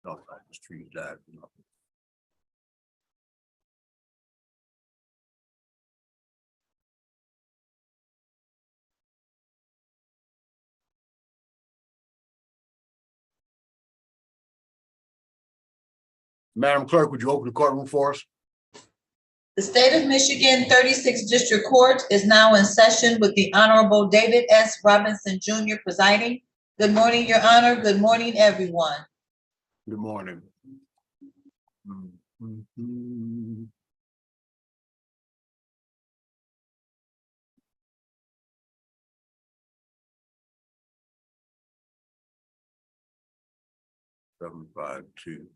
Outside the street died. Madam Clerk, would you open the courtroom for us? The State of Michigan 36th District Court is now in session with the Honorable David S. Robinson Jr. presiding. Good morning, Your Honor. Good morning, everyone. Good morning. Seven, 5, 2.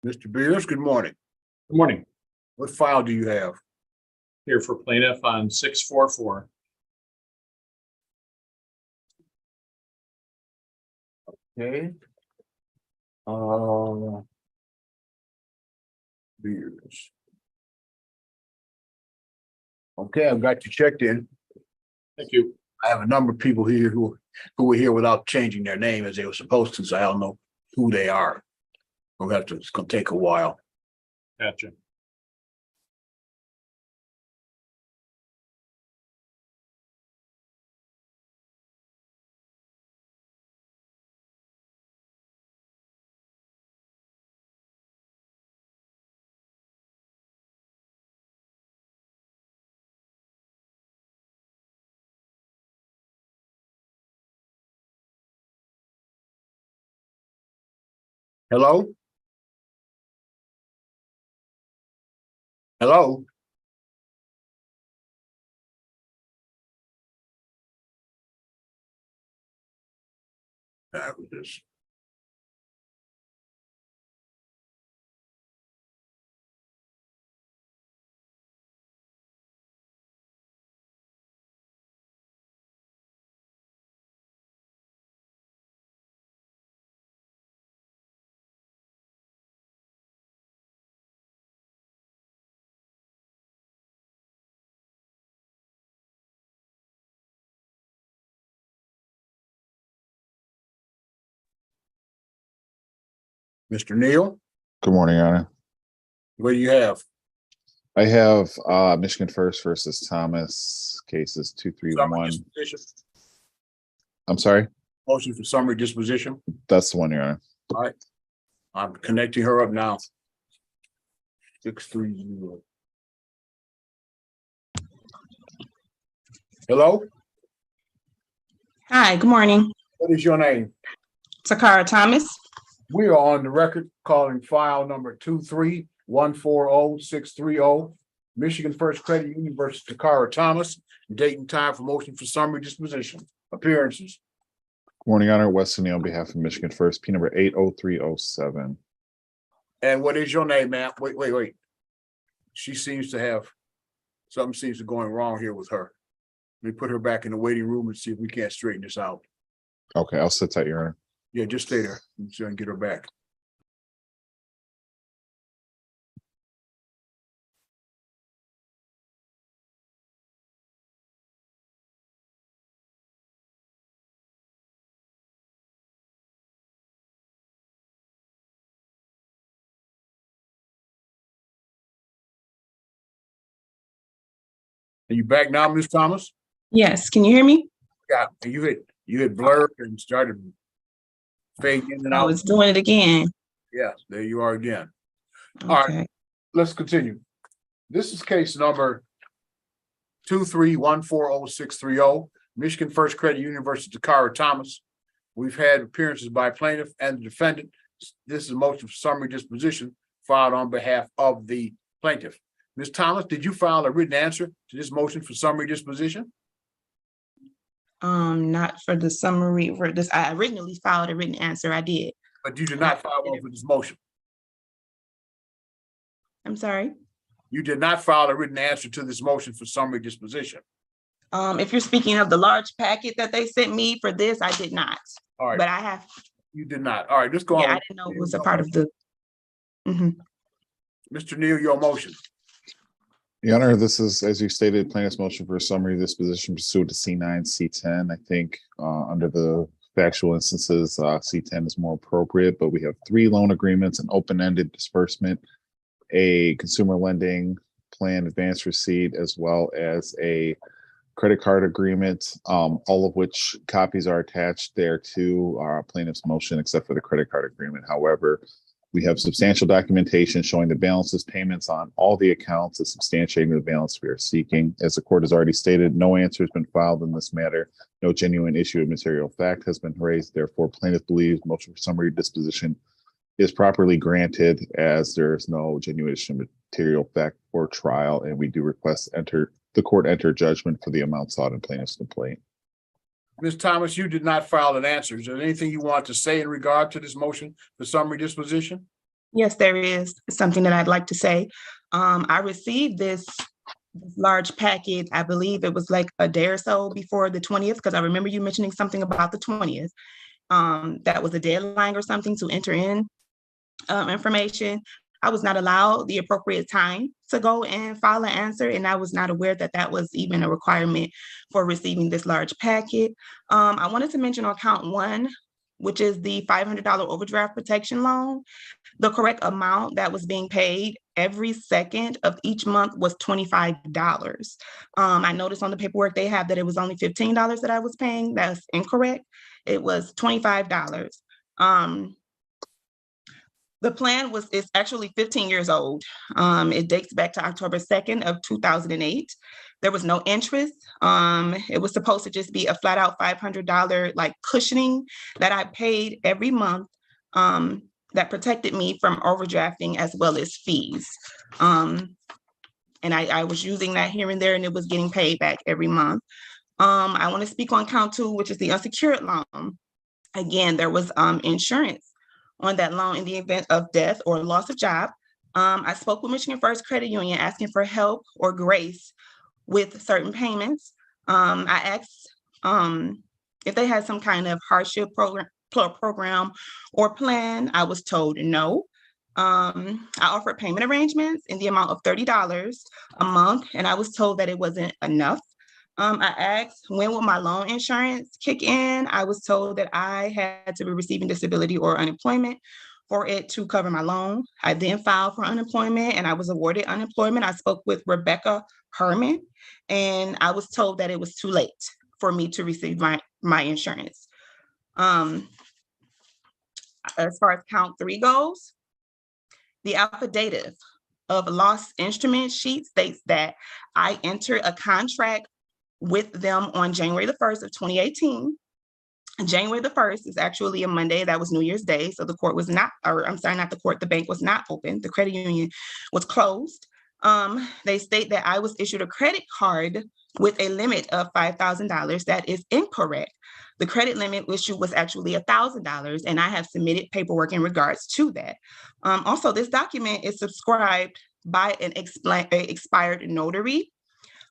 Mr. Beers, good morning. Good morning. What file do you have? Here for plaintiff on 644. Okay. Beers. Okay, I've got you checked in. Thank you. I have a number of people here who were here without changing their name as they were supposed to, so I don't know who they are. We'll have to, it's gonna take a while. Gotcha. Hello? Hello? That was this. Mr. Neal, Good morning, Your Honor. what do you have? I have Michigan First versus Thomas, cases 231. Summary disposition? I'm sorry, Motion for summary disposition. that's the one, Your Honor. All right. I'm connecting her up now. 630. Hello, Hi, good morning. what is your name? Takara Thomas. We are on the record calling file number 23140-630, Michigan First Credit Union versus Takara Thomas. Date and time for motion for summary disposition. Appearances. Good morning, Your Honor. Weston Neal on behalf of Michigan First, P number 80307. And what is your name, ma'am? Wait. She seems to have, something seems to be going wrong here with her. Let me put her back in the waiting room and see if we can't straighten this out. Okay, I'll sit tight, Your Honor. Yeah, just stay there so I can get her back. Are you back now, Ms. Thomas? Yes, can you hear me? Yeah, you had blurred and started fading in and I out. was doing it again. Yeah, there you are again. All right. Okay. Let's continue. This is case number 23140-630, Michigan First Credit Union versus Takara Thomas. We've had appearances by plaintiff and the defendant. This is a motion for summary disposition filed on behalf of the plaintiff. Ms. Thomas, did you file a written answer to this motion for summary disposition? Not for the summary for this. I originally filed a written answer. I did. But you did not file one for this motion. I'm sorry. You did not file a written answer to this motion for summary disposition. If you're speaking of the large packet that they sent me for this, I did not. All right, But I have, you did not. All right, let's go on. yeah, I didn't know it was a part of the. Mhm. Mr. Neal, your motion. Your Honor, this is, as you stated, plaintiff's motion for a summary disposition pursuant to C9, C10. I think under the factual instances, C10 is more appropriate, but we have 3 loan agreements, an open-ended disbursement, a consumer lending plan advance receipt, as well as a credit card agreement, all of which copies are attached there to our plaintiff's motion, except for the credit card agreement. However, we have substantial documentation showing the balances payments on all the accounts, is substantiating the balance we are seeking. As the court has already stated, no answer has been filed in this matter. No genuine issue of material fact has been raised. Therefore, plaintiff believes motion for summary disposition is properly granted, as there is no genuine issue of material fact for trial, and we do request the court enter judgment for the amount sought in plaintiff's complaint. Ms. Thomas, you did not file an answer. Is there anything you want to say in regard to this motion for summary disposition? Yes, there is something that I'd like to say. I received this large packet, I believe it was like a day or so before the 20th, because I remember you mentioning something about the 20th. That was a deadline or something to enter in information. I was not allowed the appropriate time to go and file an answer, and I was not aware that that was even a requirement for receiving this large packet. I wanted to mention on count 1, which is the $500 overdraft protection loan. The correct amount that was being paid every second of each month was $25. I noticed on the paperwork they have that it was only $15 that I was paying. That's incorrect. It was $25. The plan is actually 15 years old. It dates back to October 2nd of 2008. There was no interest. It was supposed to just be a flat out $500 like cushioning that I paid every month that protected me from overdrafting as well as fees. And I was using that here and there, and it was getting paid back every month. I want to speak on count 2, which is the unsecured loan. Again, there was insurance on that loan in the event of death or loss of job. I spoke with Michigan First Credit Union asking for help or grace with certain payments. I asked if they had some kind of hardship program or plan. I was told no. I offered payment arrangements in the amount of $30 a month, and I was told that it wasn't enough. I asked when would my loan insurance kick in. I was told that I had to be receiving disability or unemployment for it to cover my loan. I then filed for unemployment and I was awarded unemployment. I spoke with Rebecca Herman and I was told that it was too late for me to receive my insurance. As far as count 3 goes, the affidavit of loss instrument sheet states that I entered a contract with them on January the 1st of 2018. January the 1st is actually a Monday. That was New Year's Day. So the court was not, or I'm sorry, not the court, the bank was not open. The credit union was closed. They state that I was issued a credit card with a limit of $5,000. That is incorrect. The credit limit issue was actually $1,000, and I have submitted paperwork in regards to that. Also, this document is subscribed by an expired notary.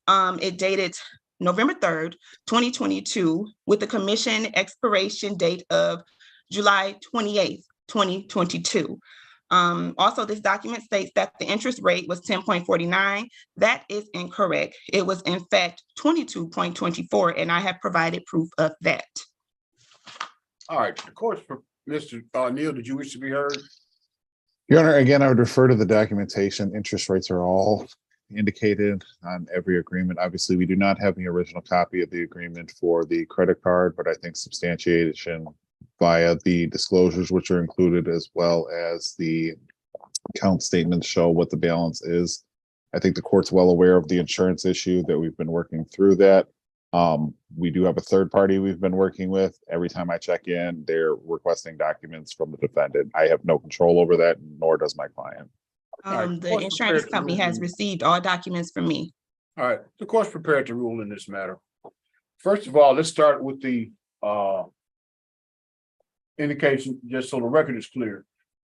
It dated November 3rd, 2022, with the commission expiration date of July 28th, 2022. Also, this document states that the interest rate was 10.49. That is incorrect. It was in fact 22.24, and I have provided proof of that. All right, of course, Mr. Neal, did you wish to be heard? Your Honor, again, I would refer to the documentation. Interest rates are all indicated on every agreement. Obviously, we do not have the original copy of the agreement for the credit card, but I think substantiation via the disclosures which are included, as well as the account statements, show what the balance is. I think the court's well aware of the insurance issue, that we've been working through that. We do have a third party we've been working with. Every time I check in, they're requesting documents from the defendant. I have no control over that, nor does my client. The insurance company has received all documents from me. All right, the court's prepared to rule in this matter. First of all, let's start with the indication, just so the record is clear,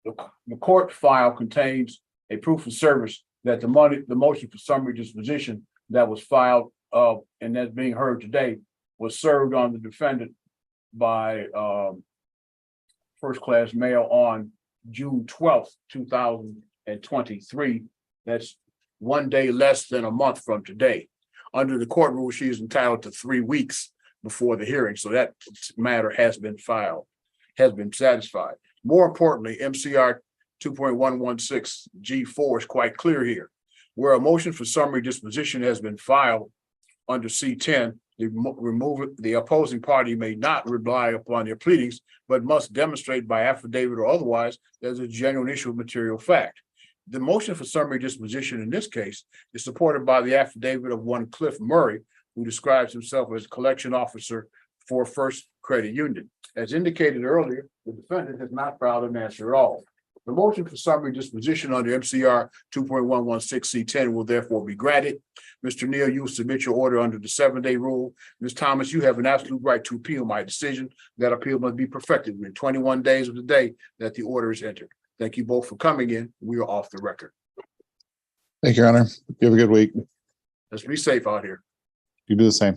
the court file contains a proof of service that the motion for summary disposition that was filed, and that's being heard today was served on the defendant by, first class mail on June 12th, 2023. That's 1 day less than a month from today. Under the court rule, she is entitled to 3 weeks before the hearing. So that matter has been satisfied. More importantly, MCR 2.116 G4 is quite clear here. Where a motion for summary disposition has been filed under C10, the opposing party may not rely upon their pleadings, but must demonstrate by affidavit or otherwise there's a genuine issue of material fact. The motion for summary disposition in this case is supported by the affidavit of one Cliff Murray, who describes himself as collection officer for First Credit Union. As indicated earlier, the defendant has not filed an answer at all. The motion for summary disposition under MCR 2.116 C10 will therefore be granted. Mr. Neal, you will submit your order under the 7-day rule. Ms. Thomas, you have an absolute right to appeal my decision. That appeal must be perfected within 21 days of the day that the order is entered. Thank you both for coming in. We are off the record. Thank you, Your Honor. You have a good week. Let's be safe out here. You do the same.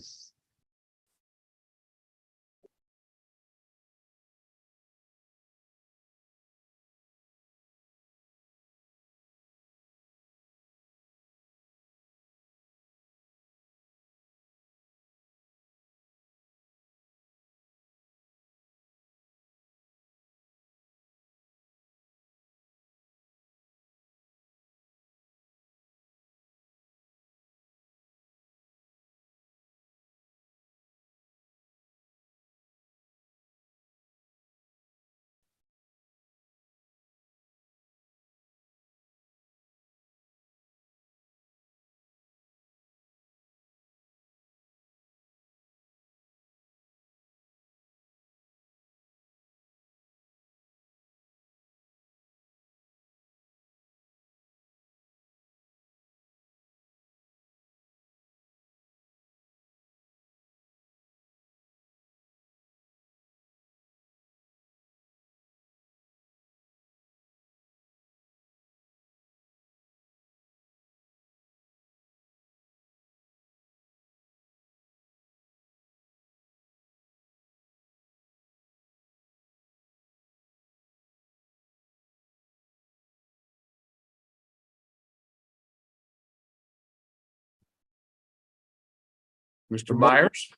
Mr. Myers,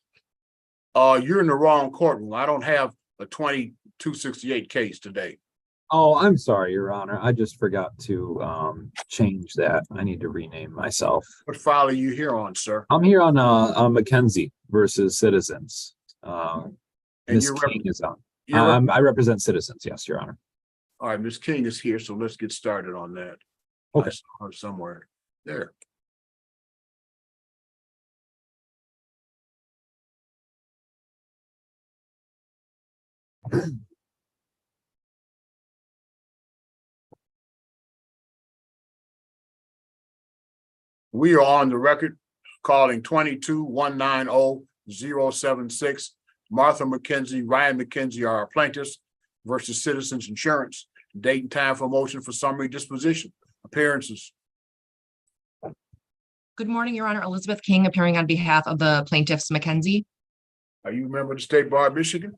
you're in the wrong courtroom. I don't have a 2268 case today. Oh, I'm sorry, Your Honor. I just forgot to change that. I need to rename myself. What file are you here on, sir? I'm here on McKenzie versus Citizens. And Ms. you're King is on. you're I represent Citizens, yes, Your Honor. all right, Ms. King is here, so let's get started on that. Okay. I saw her somewhere there. We are on the record calling 22-190-076. Martha McKenzie, Ryan McKenzie are our plaintiffs versus Citizens Insurance. Date and time for motion for summary disposition. Appearances. Good morning, Your Honor. Elizabeth King appearing on behalf of the plaintiffs McKenzie. Are you a member of the State Bar of Michigan?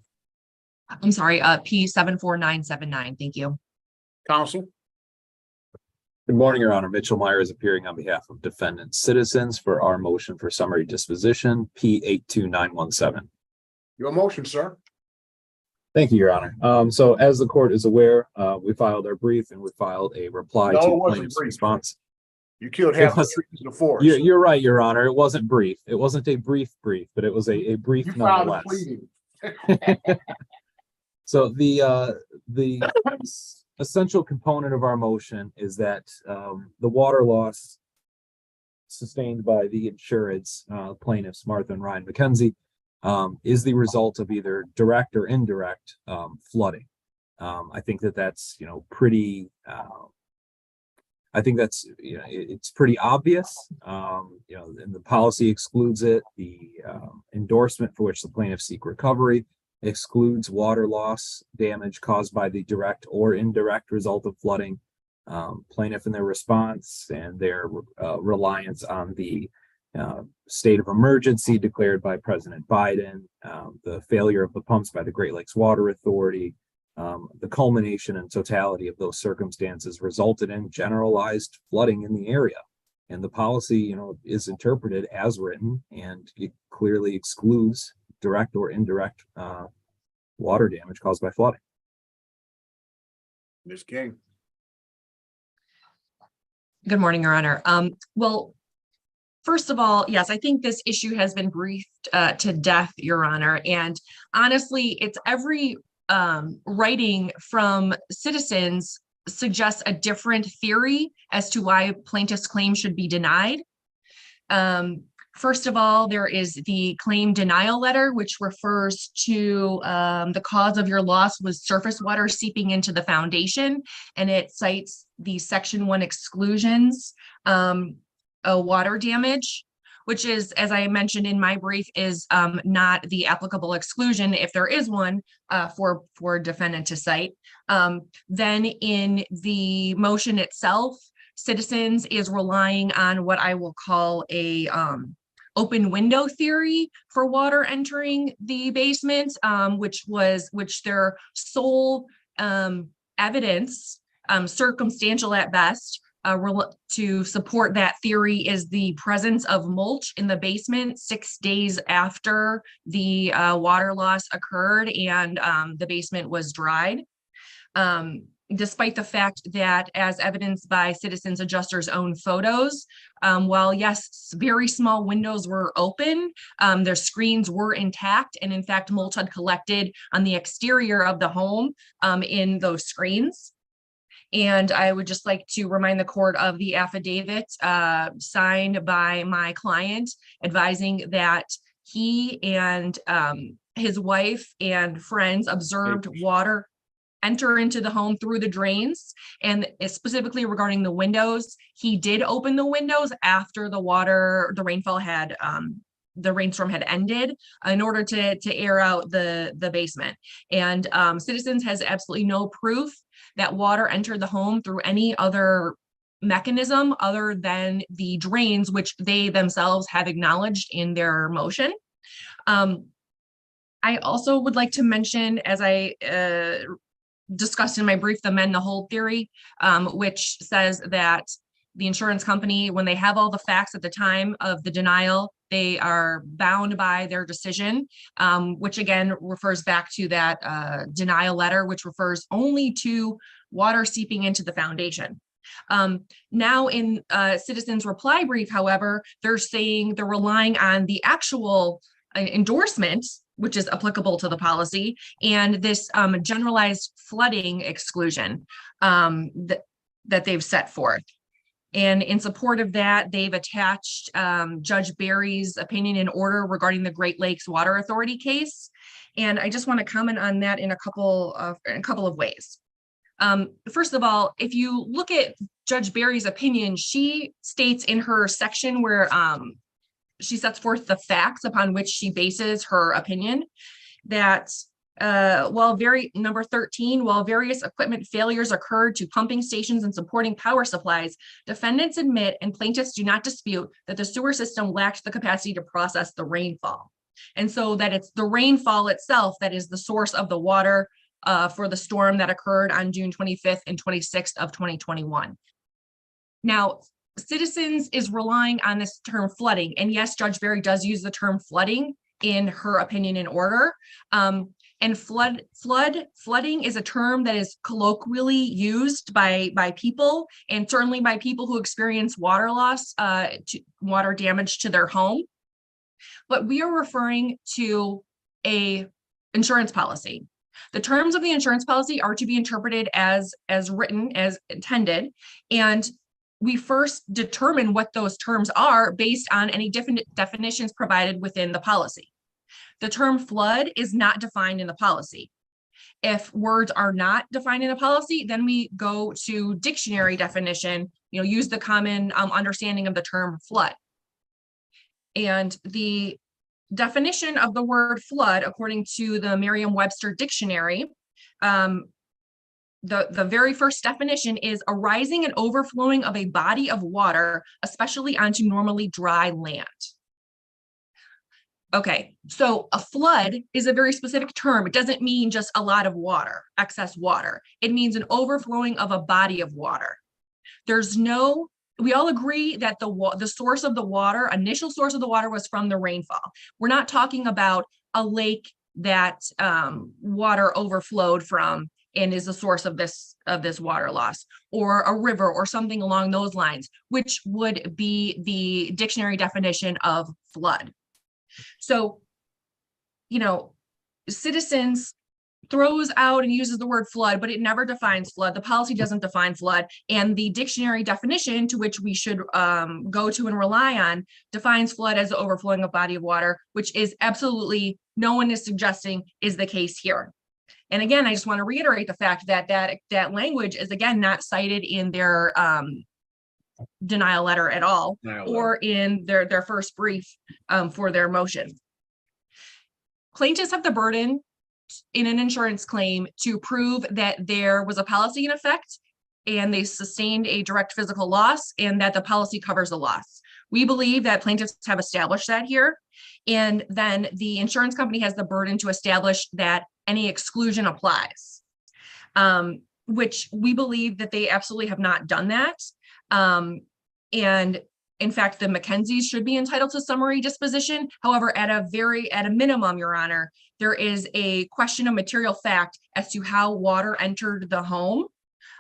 I'm sorry, P 74979. Thank you. Counsel? Good morning, Your Honor. Mitchell Meyer is appearing on behalf of defendant Citizens for our motion for summary disposition, P 82917. Your motion, sir. Thank you, Your Honor. So as the court is aware, we filed our brief and we filed a reply No, it to wasn't plaintiff's brief. response. You killed half the reason for us. You're right, Your Honor. It wasn't brief. It wasn't a brief, but it was a brief You filed a nonetheless. pleading. So the essential component of our motion is that the water loss sustained by the insureds, plaintiffs Martha and Ryan McKenzie, is the result of either direct or indirect flooding. I think that's pretty. I think that's it's pretty obvious. And the policy excludes it. The endorsement for which the plaintiffs seek recovery excludes water loss damage caused by the direct or indirect result of flooding. Plaintiff in their response and their reliance on the state of emergency declared by President Biden, the failure of the pumps by the Great Lakes Water Authority, the culmination and totality of those circumstances resulted in generalized flooding in the area. And the policy, is interpreted as written, and it clearly excludes direct or indirect water damage caused by flooding. Ms. King. Good morning, Your Honor. Well, first of all, yes, I think this issue has been briefed to death, Your Honor. And honestly, it's every writing from citizens suggests a different theory as to why plaintiff's claim should be denied. First of all, there is the claim denial letter, which refers to the cause of your loss was surface water seeping into the foundation, and it cites the Section 1 exclusions, water damage, which is, as I mentioned in my brief, is not the applicable exclusion if there is one for defendant to cite. Then in the motion itself, citizens is relying on what I will call a open window theory for water entering the basement, which their sole evidence, circumstantial at best, to support that theory is the presence of mulch in the basement 6 days after the water loss occurred and the basement was dried. Despite the fact that, as evidenced by citizens adjuster's own photos, while yes, very small windows were open, their screens were intact, and in fact, mulch had collected on the exterior of the home in those screens. And I would just like to remind the court of the affidavit signed by my client advising that he and his wife and friends observed water enter into the home through the drains. And specifically regarding the windows, he did open the windows after the rainstorm had ended in order to air out the basement. And citizens has absolutely no proof that water entered the home through any other mechanism other than the drains, which they themselves have acknowledged in their motion. I also would like to mention, as I discussed in my brief, the mend the hold theory, which says that the insurance company, when they have all the facts at the time of the denial, they are bound by their decision, which again refers back to that denial letter, which refers only to water seeping into the foundation. Now in citizens' reply brief, however, they're saying they're relying on the actual endorsement, which is applicable to the policy, and this generalized flooding exclusion that they've set forth. And in support of that, they've attached Judge Barry's opinion and order regarding the Great Lakes Water Authority case. And I just want to comment on that in a couple of ways. First of all, if you look at Judge Barry's opinion, she states in her section where she sets forth the facts upon which she bases her opinion that number 13, while various equipment failures occurred to pumping stations and supporting power supplies, defendants admit and plaintiffs do not dispute that the sewer system lacked the capacity to process the rainfall. And so that it's the rainfall itself that is the source of the water for the storm that occurred on June 25th and 26th of 2021. Now, citizens is relying on this term flooding. And yes, Judge Barry does use the term flooding in her opinion and order. And flooding is a term that is colloquially used by people, and certainly by people who experience water loss, water damage to their home. But we are referring to a insurance policy. The terms of the insurance policy are to be interpreted as written, as intended, and we first determine what those terms are based on any different definitions provided within the policy. The term flood is not defined in the policy. If words are not defined in a policy, then we go to dictionary definition, use the common understanding of the term flood. And the definition of the word flood, according to the Merriam-Webster dictionary, the very first definition is arising and overflowing of a body of water, especially onto normally dry land. Okay, so a flood is a very specific term. It doesn't mean just a lot of water, excess water. It means an overflowing of a body of water. We all agree that the source of the water, initial source of the water, was from the rainfall. We're not talking about a lake that water overflowed from and is the source of this water loss, or a river or something along those lines, which would be the dictionary definition of flood. So, Citizens throws out and uses the word flood, but it never defines flood. The policy doesn't define flood, and the dictionary definition, to which we should go to and rely on, defines flood as the overflowing of body of water, which is absolutely, no one is suggesting is the case here. And again, I just want to reiterate the fact that that language is, again, not cited in their denial letter at all, or in their first brief for their motion. Plaintiffs have the burden in an insurance claim to prove that there was a policy in effect and they sustained a direct physical loss and that the policy covers the loss. We believe that plaintiffs have established that here. And then the insurance company has the burden to establish that any exclusion applies, which we believe that they absolutely have not done that. And in fact, the McKenzies should be entitled to summary disposition. However, at a minimum, Your Honor, there is a question of material fact as to how water entered the home.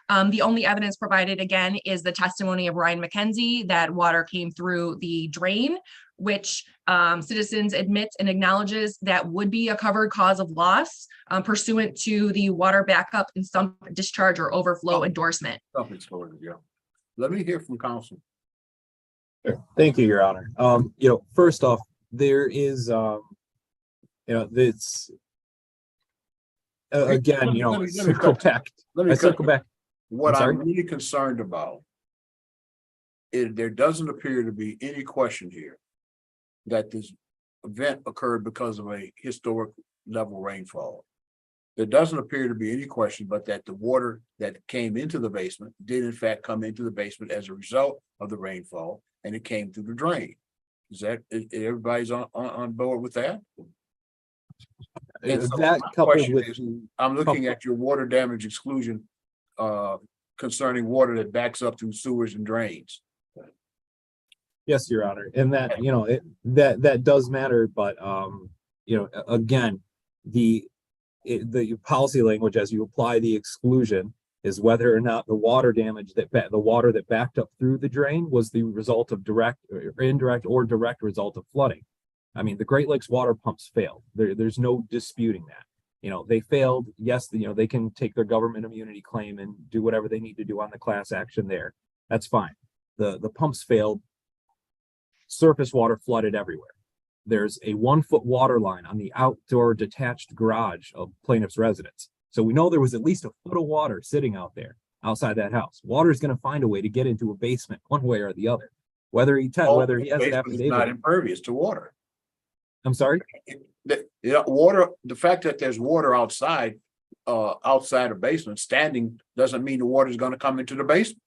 The only evidence provided, again, is the testimony of Ryan McKenzie that water came through the drain, which Citizens admits and acknowledges that would be a covered cause of loss pursuant to the water backup and sump discharge or overflow endorsement. Let me hear from counsel. Thank you, Your Honor. First off, there is, it's again, circle back. Circle back. What I'm really concerned about is there doesn't appear to be any question here that this event occurred because of a historic level rainfall. There doesn't appear to be any question but that the water that came into the basement did in fact come into the basement as a result of the rainfall, and it came through the drain. Is everybody's on board with that? That coupled with, I'm looking at your water damage exclusion concerning water that backs up through sewers and drains. yes, Your Honor, and that that does matter, but again, the policy language as you apply the exclusion is whether or not the water damage the water that backed up through the drain was the result of direct or indirect or direct result of flooding. I mean, the Great Lakes water pumps failed. There's no disputing that. They failed. Yes, they can take their government immunity claim and do whatever they need to do on the class action there. That's fine. The pumps failed. Surface water flooded everywhere. There's a 1-foot water line on the outdoor detached garage of plaintiff's residence. So we know there was at least a foot of water sitting out there outside that house. Water is going to find a way to get into a basement one way or the other. Whether he has an affidavit. Not impervious to water. I'm sorry? Water, the fact that there's water outside a basement standing doesn't mean the water is going to come into the basement.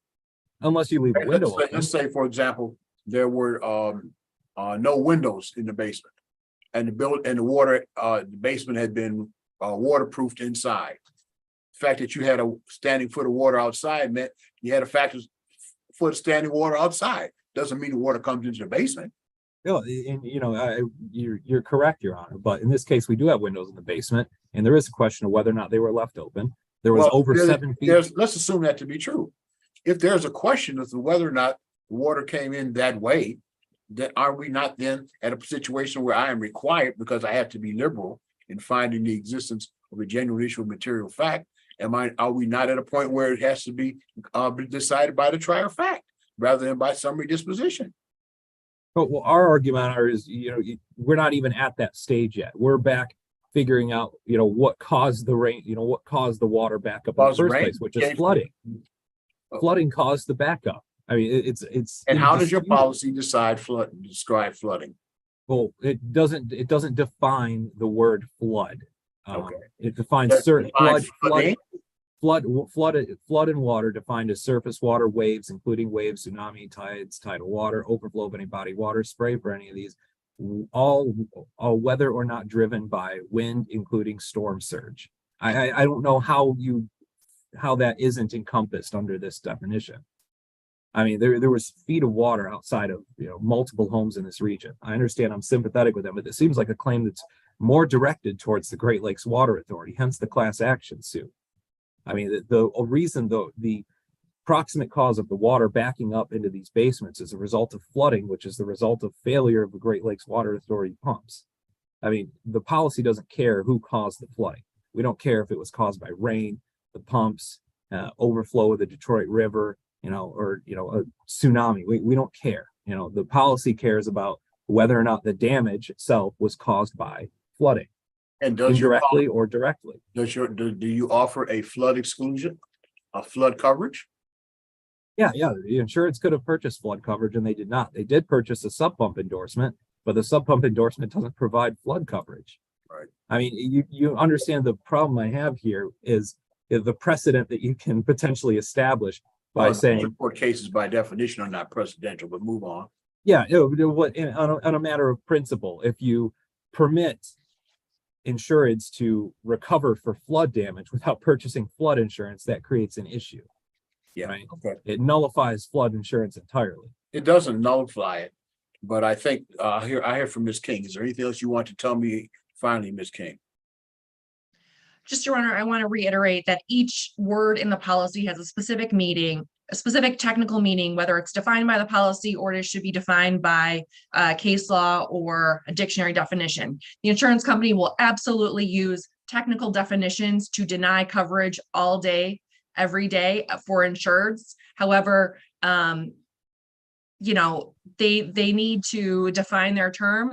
Unless you leave a window open. Let's say, for example, there were no windows in the basement, and the basement had been waterproofed inside. The fact that you had a standing foot of water outside meant you had a foot of standing water outside. Doesn't mean the water comes into the basement. No, and you're correct, Your Honor. But in this case, we do have windows in the basement, and there is a question of whether or not they were left open. There was over 7 feet. Let's assume that to be true. If there's a question as to whether or not the water came in that way, then are we not then at a situation where I am required, because I have to be liberal in finding the existence of a genuine issue of material fact? Are we not at a point where it has to be decided by the trier fact rather than by summary disposition? Well, our argument is, we're not even at that stage yet. We're back figuring out, what caused the rain, what caused the water back up in the first place, which is flooding. Flooding caused the backup. I mean, it's. And how does your policy describe flooding? Well, it doesn't define the word flood. Okay. It defines That certain defines flooding. flood and water defined as surface water, waves, including waves, tsunami, tides, tidal water, overflow of any body water, spray for any of these, all whether or not driven by wind, including storm surge. I don't know how that isn't encompassed under this definition. I mean, there was feet of water outside of multiple homes in this region. I understand I'm sympathetic with them, but it seems like a claim that's more directed towards the Great Lakes Water Authority, hence the class action suit. I mean, the reason the proximate cause of the water backing up into these basements is a result of flooding, which is the result of failure of the Great Lakes Water Authority pumps. I mean, the policy doesn't care who caused the flooding. We don't care if it was caused by rain, the pumps, overflow of the Detroit River, or a tsunami. We don't care. The policy cares about whether or not the damage itself was caused by flooding, And does your indirectly or directly. do you offer a flood exclusion, a flood coverage? Yeah, the insurance could have purchased flood coverage and they did not. They did purchase a sub pump endorsement, but the sub pump endorsement doesn't provide flood coverage. Right. I mean, you understand the problem I have here is the precedent that you can potentially establish by saying court cases by definition are not precedential, but move on. yeah, on a matter of principle, if you permit insureds to recover for flood damage without purchasing flood insurance, that creates an issue. Yeah. Right? Okay. It nullifies flood insurance entirely. It doesn't nullify it, but I think I hear from Ms. King. Is there anything else you want to tell me finally, Ms. King? Just, Your Honor, I want to reiterate that each word in the policy has a specific meaning, a specific technical meaning, whether it's defined by the policy or it should be defined by case law or a dictionary definition. The insurance company will absolutely use technical definitions to deny coverage all day, every day for insureds. However, they need to define their term.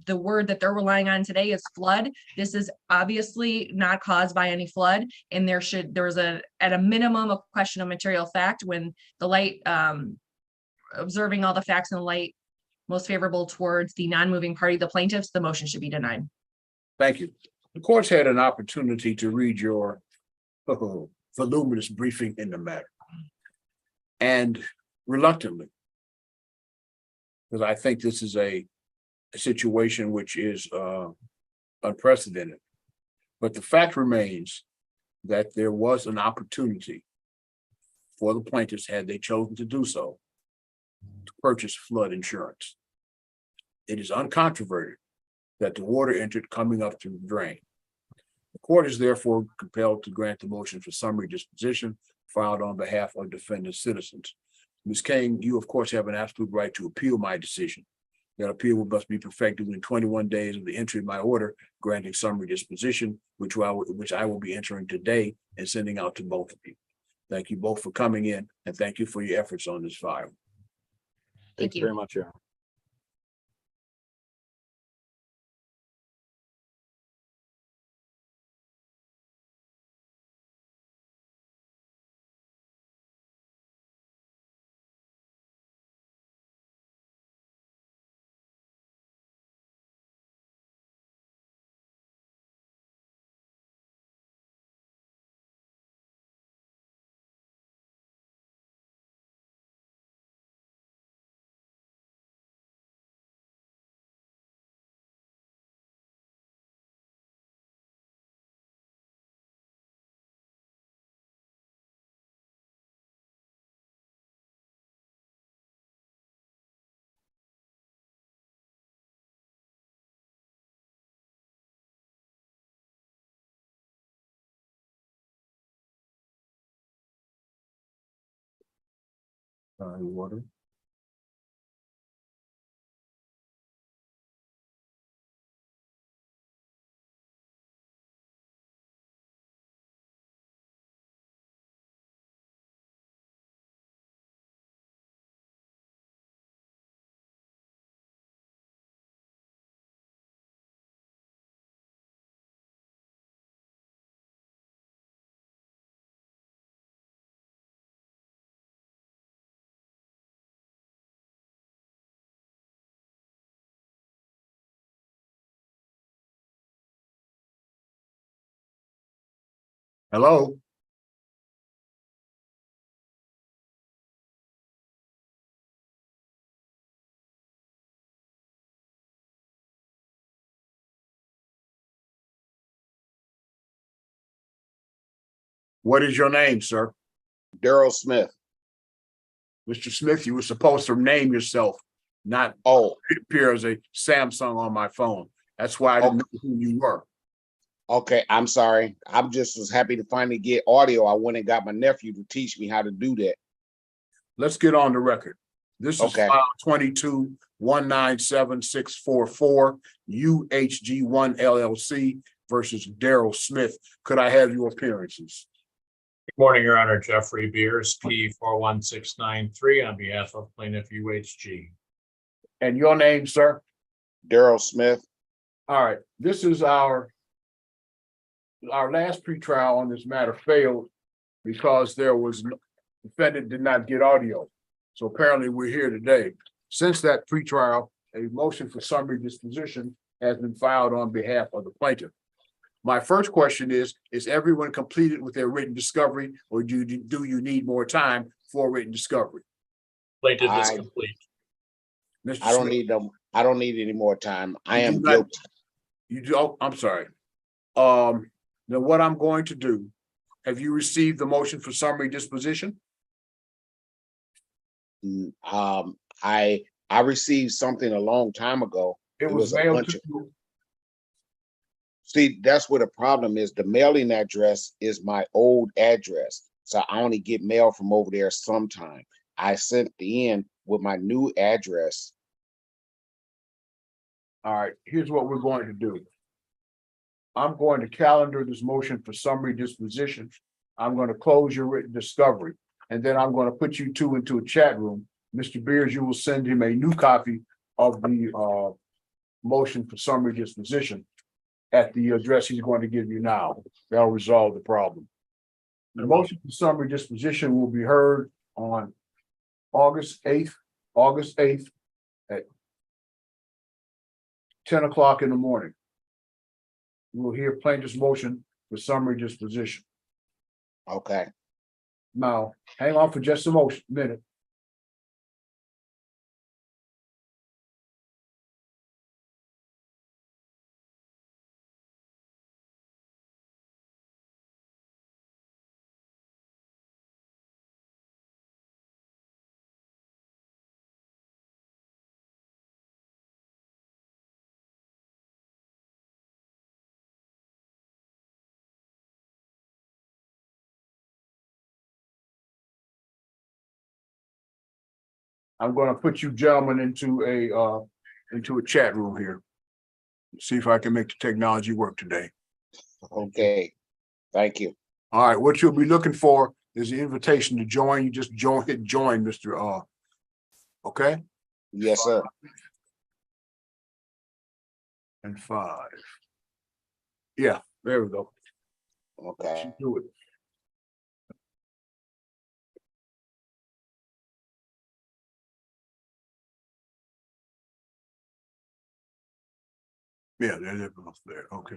The word that they're relying on today is flood. This is obviously not caused by any flood, and there's at a minimum a question of material fact when the light observing all the facts in the light most favorable towards the non-moving party, the plaintiffs, the motion should be denied. Thank you. The court's had an opportunity to read your voluminous briefing in the matter. And reluctantly, because I think this is a situation which is unprecedented. But the fact remains that there was an opportunity for the plaintiffs, had they chosen to do so, to purchase flood insurance. It is uncontroverted that the water entered coming up through the drain. The court is therefore compelled to grant the motion for summary disposition filed on behalf of defendant citizens. Ms. King, you of course have an absolute right to appeal my decision. That appeal must be perfected within 21 days of the entry of my order granting summary disposition, which I will be entering today and sending out to both of you. Thank you both for coming in and thank you for your efforts on this file. Thank you Very much, Your Honor. Water. Hello? What is your name, sir? Daryl Smith. Mr. Smith, you were supposed to name yourself, not Oh, appear as a Samsung on my phone. That's why I didn't know who you were. okay. I'm sorry. I'm just was happy to finally get audio. I went and got my nephew to teach me how to do that. Let's get on the record. This is Okay. file 22-197-644 UHG1 LLC versus Daryl Smith. Could I have your appearances? Good morning, Your Honor. Jeffrey Beers, P 41693 on behalf of plaintiff UHG. And your name, sir? Daryl Smith. All right, this is our last pretrial on this matter failed because there was defendant did not get audio. So apparently we're here today. Since that pretrial, a motion for summary disposition has been filed on behalf of the plaintiff. My first question is everyone completed with their written discovery, or do you need more time for written discovery? Plaintiff is I- complete. Mr. I don't Smith, need them. I don't need any more time. I You do am not- guilty. you do, oh, I'm sorry. Then what I'm going to do, have you received the motion for summary disposition? I received something a long time ago. It It was was a mailed bunch to of- you. See, that's where the problem is. The mailing address is my old address. So I only get mail from over there sometime. I sent in with my new address. All right, here's what we're going to do. I'm going to calendar this motion for summary disposition. I'm going to close your written discovery, and then I'm going to put you two into a chat room. Mr. Beers, you will send him a new copy of the motion for summary disposition at the address he's going to give you now. That'll resolve the problem. The motion for summary disposition will be heard on August 8th at 10 o'clock in the morning. We'll hear plaintiff's motion for summary disposition. Okay. Now, hang on for just a minute. I'm gonna put you gentlemen into a chat room here. See if I can make the technology work today. Okay. Thank you. All right, what you'll be looking for is the invitation to join. You just hit join, Mr. Okay? Yes, sir. And 5. Yeah, there we go. Okay. Should do it. Yeah, they're both there. Okay.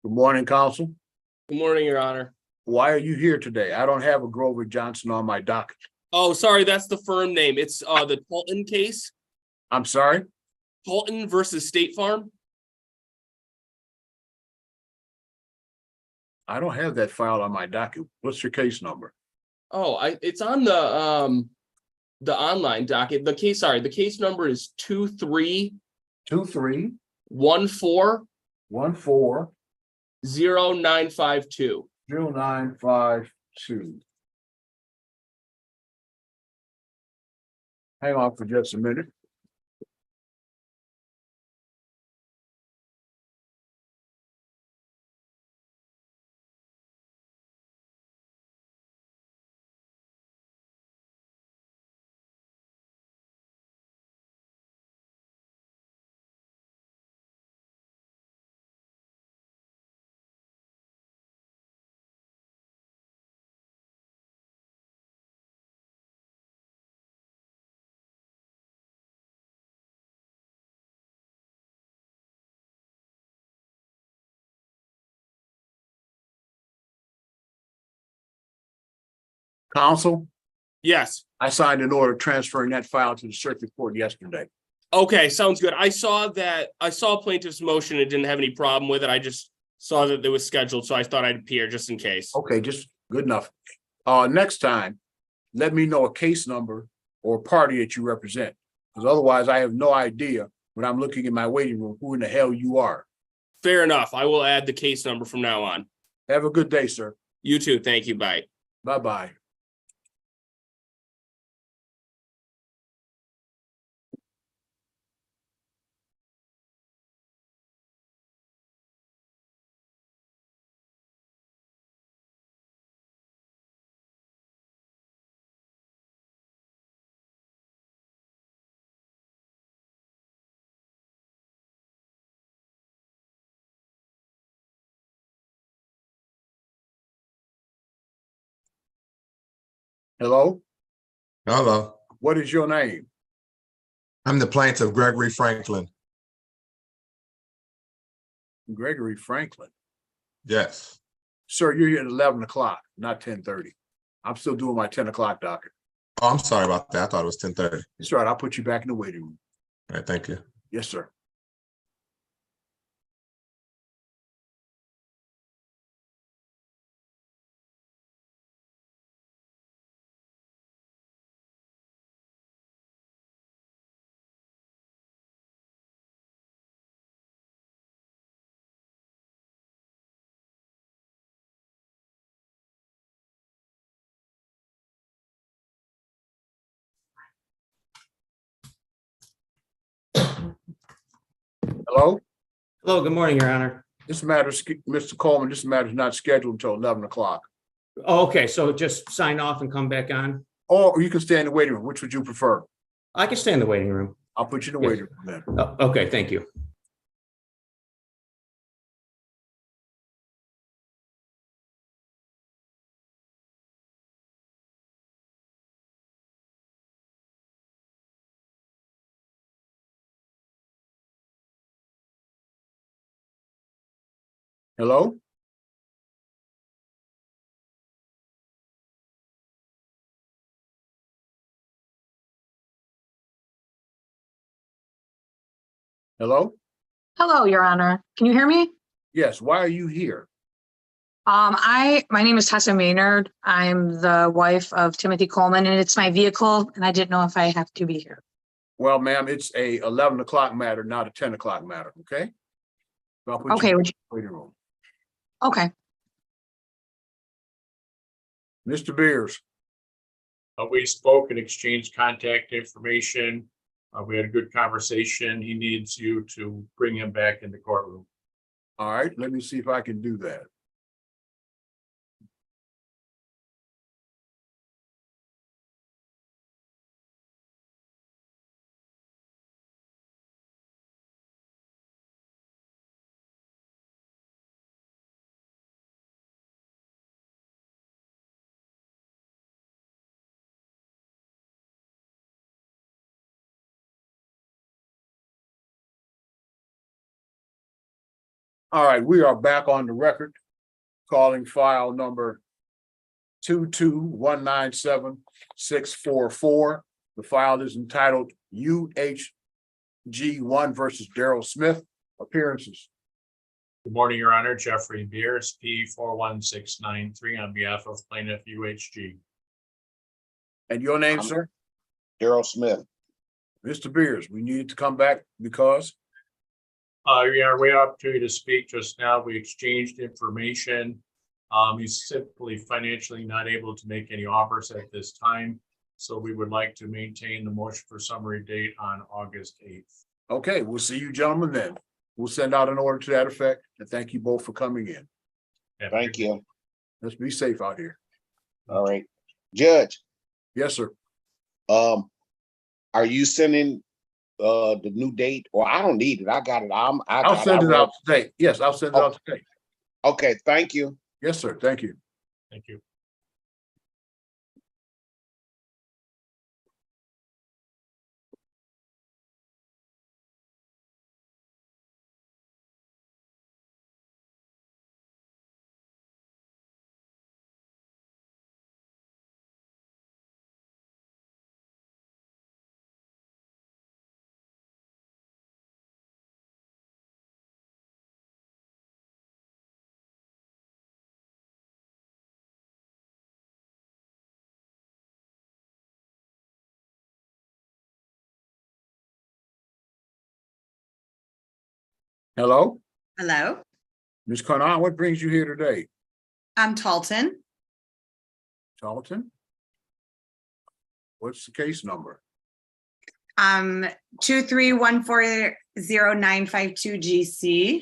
Good morning, counsel. Good morning, Your Honor. Why are you here today? I don't have a Grover Johnson on my docket. Oh, sorry, that's the firm name. It's the Talton case, I'm sorry? Talton versus State Farm. I don't have that file on my docket. What's your case number? Oh, it's on the the online docket. The case number is 23140952. 23140952. Hang on for just a minute. Counsel, Yes. I signed an order transferring that file to the circuit court yesterday. Okay, sounds good. I saw plaintiff's motion and didn't have any problem with it. I just saw that it was scheduled, so I thought I'd appear just in case. Okay, just good enough. Next time, let me know a case number or party that you represent, because otherwise I have no idea when I'm looking in my waiting room who in the hell you are. Fair enough. I will add the case number from now on. Have a good day, sir. You too. Thank you. Bye. Bye-bye. Hello, Hello, what is your name? I'm the plaintiff, Gregory Franklin. Gregory Franklin. Yes. Sir, you're here at 11 o'clock, not 10:30. I'm still doing my 10 o'clock docket. Oh, I'm sorry about that. I thought it was 10:30. That's right. I'll put you back in the waiting room. All right, thank you. Yes, sir. Hello? Hello, good morning, Your Honor. This matter, Mr. Coleman, this matter is not scheduled until 11 o'clock. Oh, okay, so just sign off and come back on? Or you can stay in the waiting room. Which would you prefer? I can stay in the waiting room. I'll put you in the Yes. waiting room then. Oh, okay, thank you. Hello? Hello? Hello, Your Honor. Can you hear me? Yes, why are you here? My name is Tessa Maynard. I'm the wife of Timothy Coleman, and it's my vehicle, and I didn't know if I have to be here. Well, ma'am, it's a 11 o'clock matter, not a 10 o'clock matter, okay? So I'll put Okay, you in would the waiting room. okay. Mr. Beers, We spoke and exchanged contact information. We had a good conversation. He needs you to bring him back in the courtroom. all right, let me see if I can do that. All right, we are back on the record, calling file number 22197-644. The file is entitled UHG1 versus Daryl Smith. Appearances. Good morning, Your Honor. Jeffrey Beers, P41693 on behalf of plaintiff UHG. And your name, I'm- sir? Daryl Smith. Mr. Beers, we needed to come back because, Yeah, we had opportunity to speak just now. We exchanged information. He's simply financially not able to make any offers at this time. So we would like to maintain the motion for summary date on August 8th. okay, we'll see you gentlemen then. We'll send out an order to that effect, and thank you both for coming in. Thank you. Let's be safe out here. All right. Judge, Yes, sir. are you sending the new date, or I don't need it? I got it. I'll send it out today. Yes, I'll send it out today. Okay, thank you. Yes, sir. Thank you. Thank you. Hello, Hello, Ms. Carnal, what brings you here today? I'm Talton. Charlton? What's the case number? 2314095 GC.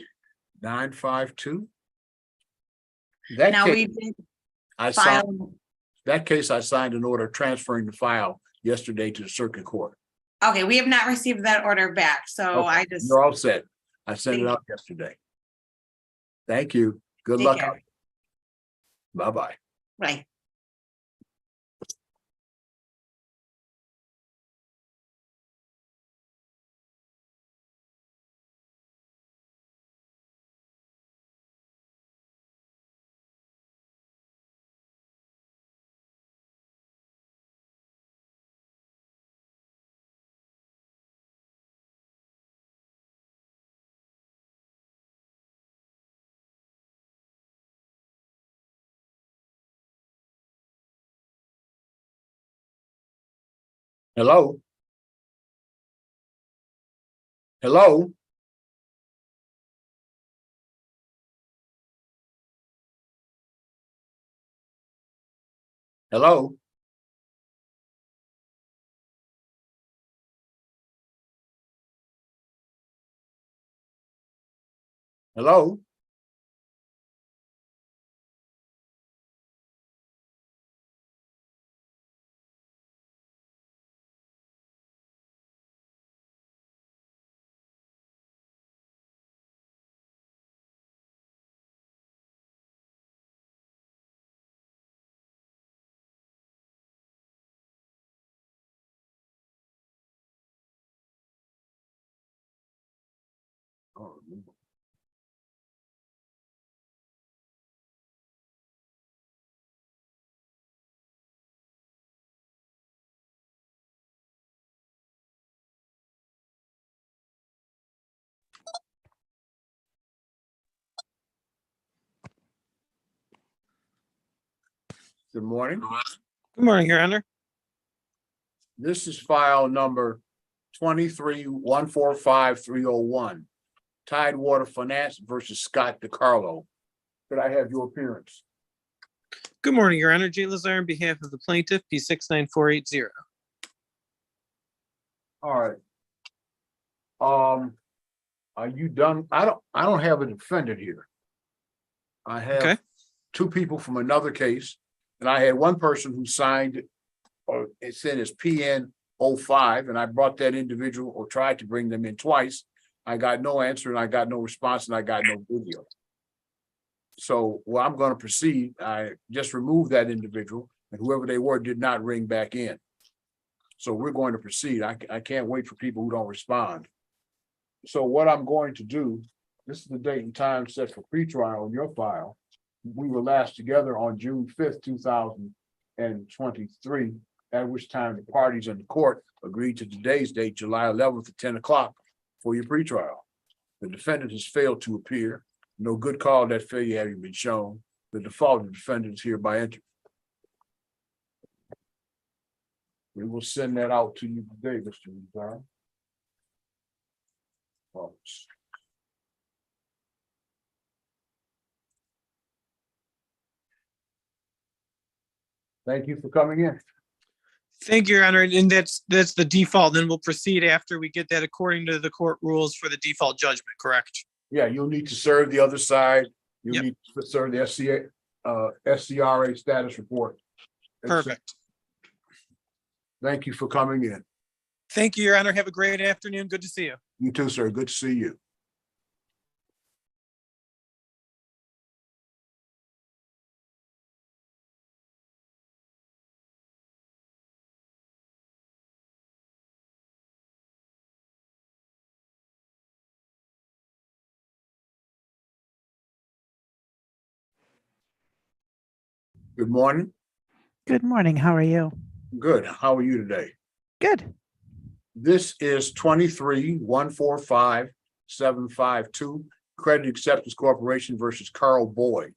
952? That Now we case, did I signed, file, that case, I signed an order transferring the file yesterday to the circuit court. okay, we have not received that order back, so Okay, I just, You're all set. I sent Thank it you. out yesterday. Thank you. Good Take luck. care. Bye-bye. right. Hello? Hello? Hello? Hello? Oh, Good morning. Good morning, Your Honor. This is file number 23-145-301. Tidewater Finance versus Scott DiCarlo. Could I have your appearance? Good morning, Your Honor. Jay Lazar on behalf of the plaintiff, P69480. All right. Are you done? I don't have a defendant here. I Okay. have two people from another case, and I had one person who signed, or it said it's PN 05, and I brought that individual or tried to bring them in twice. I got no answer and I got no response and I got no video. So, well, I'm going to proceed. I just removed that individual, and whoever they were did not ring back in. So we're going to proceed. I can't wait for people who don't respond. So what I'm going to do, this is the date and time set for pretrial in your file. We were last together on June 5th, 2023, at which time the parties in the court agreed to today's date, July 11th at 10 o'clock for your pretrial. The defendant has failed to appear. No good call that failure having been shown. The defaulted defendant is hereby entered. We will send that out to you today, Mr. Rivera. Thank you for coming in. Thank you, Your Honor, and that's the default. Then we'll proceed after we get that according to the court rules for the default judgment, correct? Yeah, you'll need to serve the other side. You Yep. need to serve the SCRA status report. Perfect. Thank you for coming in. Thank you, Your Honor. Have a great afternoon. Good to see you. You too, sir. Good to see you. Good morning. Good morning. How are you? Good. How are you today? Good. This is 23-145-752 Credit Acceptance Corporation versus Carl Boyd.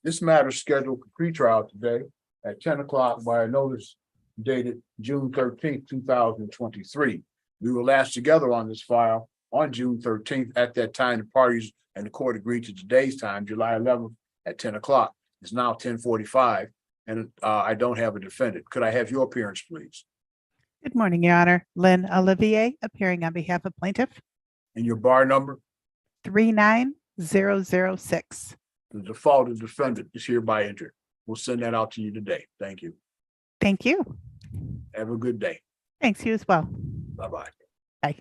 This matter is scheduled for pretrial today at 10 o'clock by a notice dated June 13th, 2023. We were last together on this file on June 13th. At that time, the parties and the court agreed to today's time, July 11th at 10 o'clock. It's now 10:45, and I don't have a defendant. Could I have your appearance, please? Good morning, Your Honor. Lynn Olivier, appearing on behalf of plaintiff And your bar number? 39006. The defaulted defendant is hereby entered. We'll send that out to you today. Thank you. Thank you. Have a good day. Thanks, you as well. Bye-bye. Bye.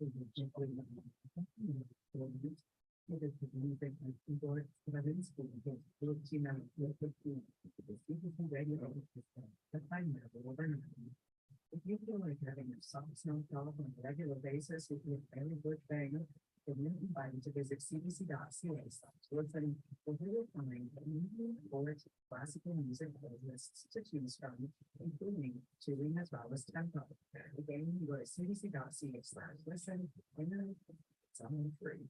If you feel like having a soft snowfall on a regular basis would be a very good thing, then you're invited to visit cdc.ca/listen for real time or classical music playlists to choose from, including tuning as well as tempo. Again, you go to cdc.ca/listen and then it's all free.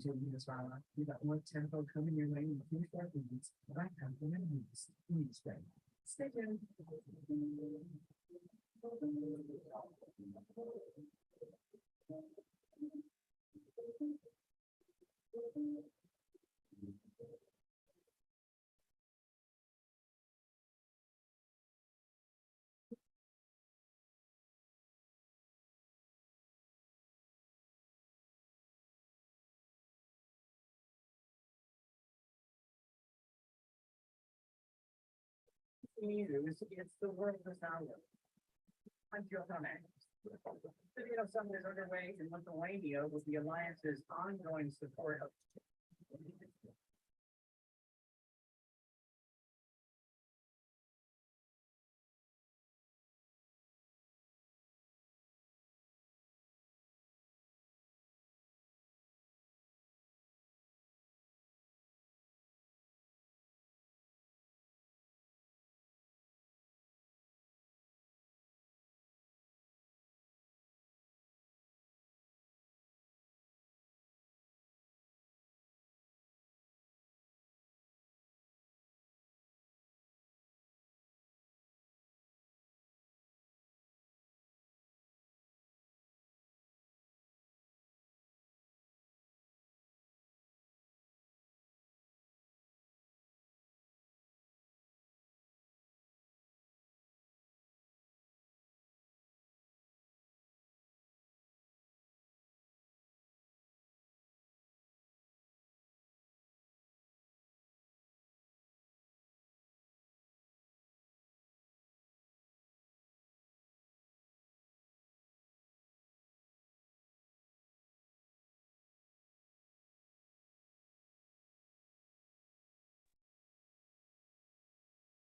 Tuning as well, you got more tempo coming your way in the future minutes, but I have one of these. Stay tuned. It's the world of sound. I'm Joe Connect. City of Summer is underway in Lithuania with the Alliance's ongoing support of.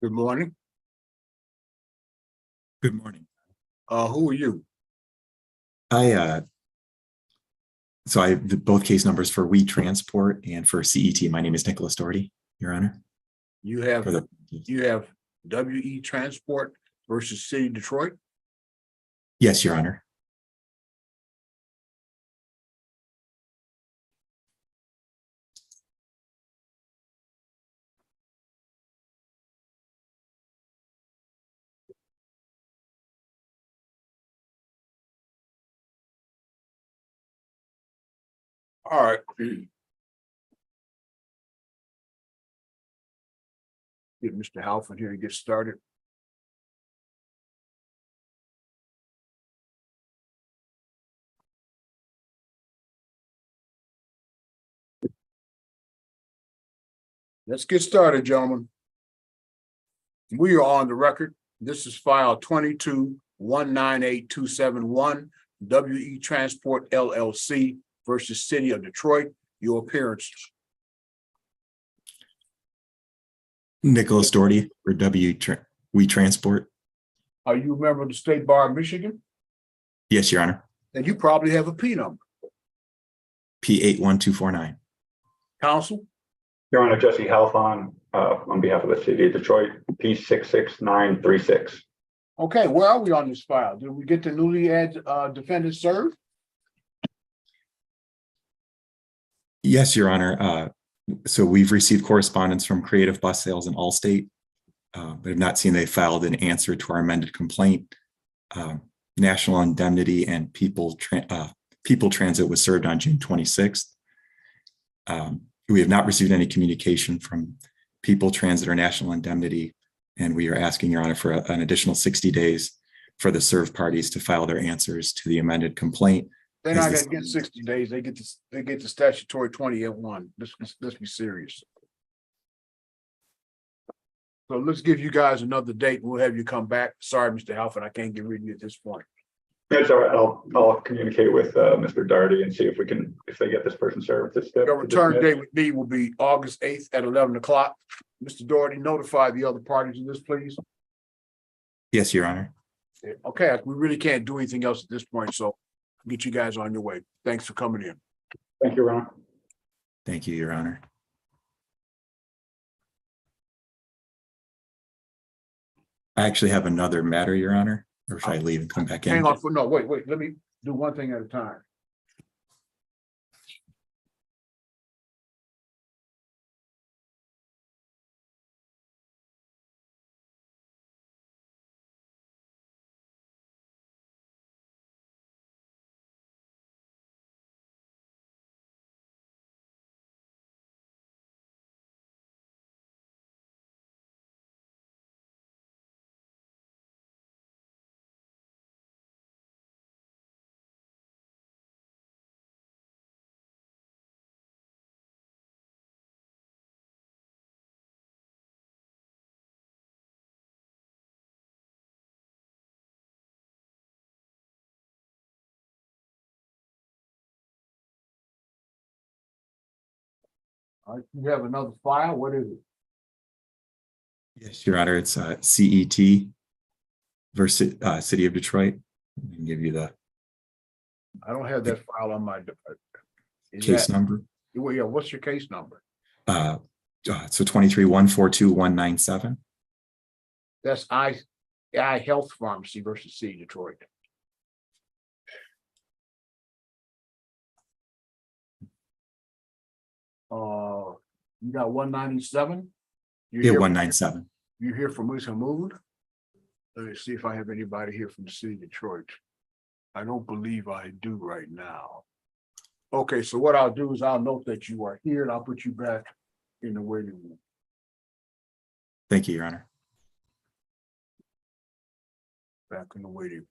Good morning. Good morning. Who are you? So I have both case numbers for We Transport and for CET. My name is Nicholas Doherty, Your Honor. You have WE Transport versus City of Detroit? Yes, Your Honor. All right. Get Mr. Halfon here to get started. Let's get started, gentlemen. We are on the record. This is file 22-198271, WE Transport LLC versus City of Detroit. Your appearances. Nicholas Doherty for We Transport. Are you a member of the State Bar of Michigan? Yes, Your Honor. Then you probably have a P number. P81249. Counsel? Your Honor, Jesse Halfon, on behalf of the City of Detroit, P66936. Okay, where are we on this file? Did we get the newly added defendant served? Yes, Your Honor. So we've received correspondence from Creative Bus Sales and Allstate, but have not seen they filed an answer to our amended complaint. National Indemnity and People Transit was served on June 26th. We have not received any communication from People Transit or National Indemnity, and we are asking, Your Honor, for an additional 60 days for the served parties to file their answers to the amended complaint. They're not gonna get 60 days. They get the statutory 20-1. Let's be serious. So let's give you guys another date. We'll have you come back. Sorry, Mr. Halfon, I can't get rid of you at this point. That's all right. I'll communicate with Mr. Darty and see if they get this person served. Your return date with me will be August 8th at 11 o'clock. Mr. Doherty, notify the other parties of this, please. Yes, Your Honor. Okay, we really can't do anything else at this point, so get you guys on your way. Thanks for coming in. Thank you, Ron. Thank you, Your Honor. I actually have another matter, Your Honor, or should I leave and come back in? Hang on for, no, wait, let me do one thing at a time. All right, you have another file. What is it? Yes, Your Honor, it's CET versus City of Detroit. I can give you the I don't have that file on my. case number. Well, yeah, what's your case number? So 23-142-197. That's I Health Pharmacy versus City of Detroit. You got 197? Yeah, 197. You hear from Ms. Hamoud? Let me see if I have anybody here from the City of Detroit. I don't believe I do right now. Okay, so what I'll do is I'll note that you are here and I'll put you back in the waiting room. Thank you, Your Honor. Back in the waiting room.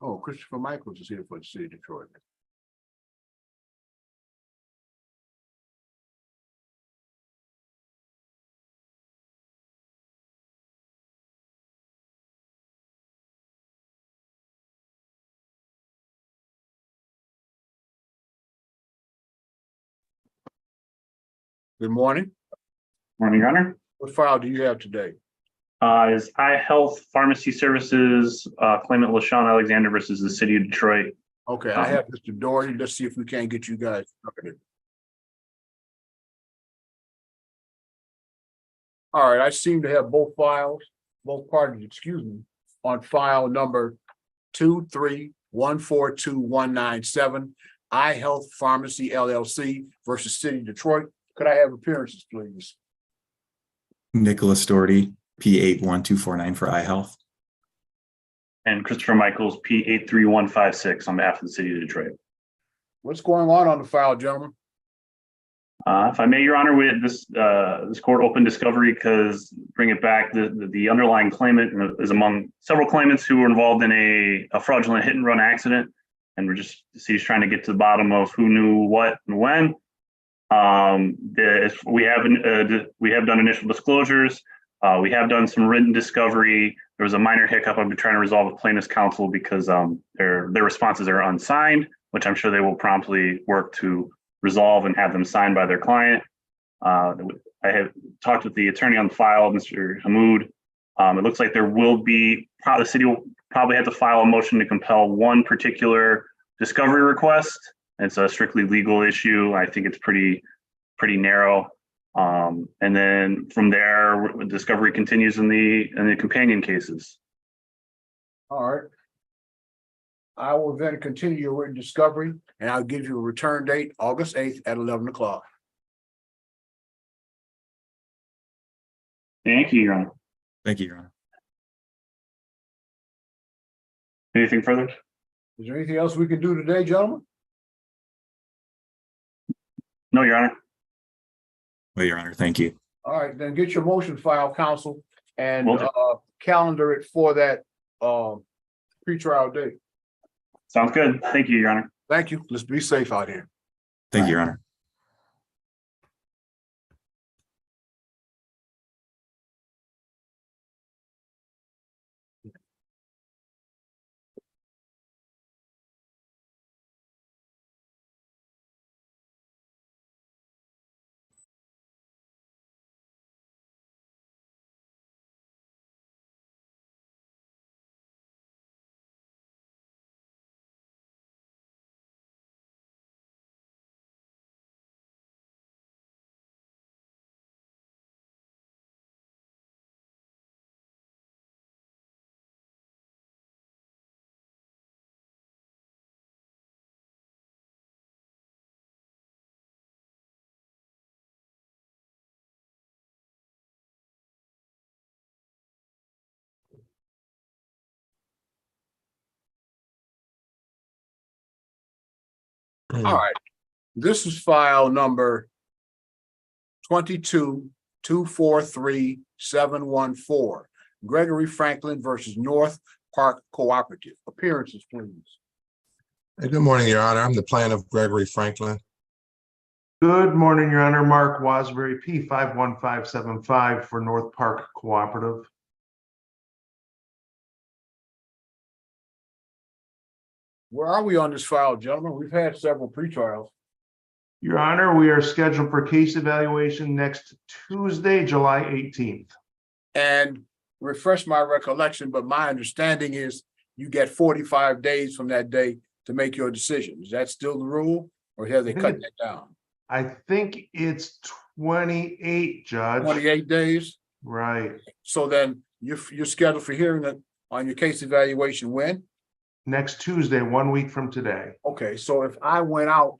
Oh, Christopher Michaels is here for the City of Detroit. Good morning. Morning, Your Honor. What file do you have today? Is iHealth Pharmacy Services claimant LaShawn Alexander versus the City of Detroit. Okay, I have Mr. Doherty. Let's see if we can't get you guys started. All right, I seem to have both parties, excuse me, on file number 23142-197, iHealth Pharmacy LLC versus City of Detroit. Could I have appearances, please? Nicholas Doherty, P81249 for iHealth. And Christopher Michaels, P83156 on behalf of the City of Detroit. What's going on the file, gentlemen? If I may, Your Honor, this court opened discovery because bring it back, the underlying claimant is among several claimants who were involved in a fraudulent hit and run accident. And the city's trying to get to the bottom of who knew what and when. We have done initial disclosures. We have done some written discovery. There was a minor hiccup I've been trying to resolve with plaintiff's counsel because their responses are unsigned, which I'm sure they will promptly work to resolve and have them signed by their client. I have talked with the attorney on the file, Mr. Hamoud. It looks like the city will probably have to file a motion to compel one particular discovery request. It's a strictly legal issue. I think it's pretty narrow. And then from there, discovery continues in the companion cases. All right. I will then continue your written discovery and I'll give you a return date, August 8th at 11 o'clock. Thank you, Your Honor. Thank you, Your Honor. Anything further? Is there anything else we can do today, gentlemen? No, Your Honor. Well, Your Honor, thank you. All right, then get your motion file, counsel, and Will do. calendar it for that pretrial date. Sounds good. Thank you, Your Honor. Thank you. Let's be safe out here. Thank you, Your Honor. All right. This is file number 22-243-714. Gregory Franklin versus North Park Cooperative. Appearances, please. Hey, good morning, Your Honor. I'm the plaintiff, Gregory Franklin. Good morning, Your Honor. Mark Wasbury, P51575 for North Park Cooperative. Where are we on this file, gentlemen? We've had several pretrials. Your Honor, we are scheduled for case evaluation next Tuesday, July 18th. And refresh my recollection, but my understanding is you get 45 days from that day to make your decision. Is that still the rule, or have they cut that down? I think it's 28, Judge. 28 days? Right. So then you're scheduled for hearing it on your case evaluation when? Next Tuesday, 1 week from today. Okay, so if I went out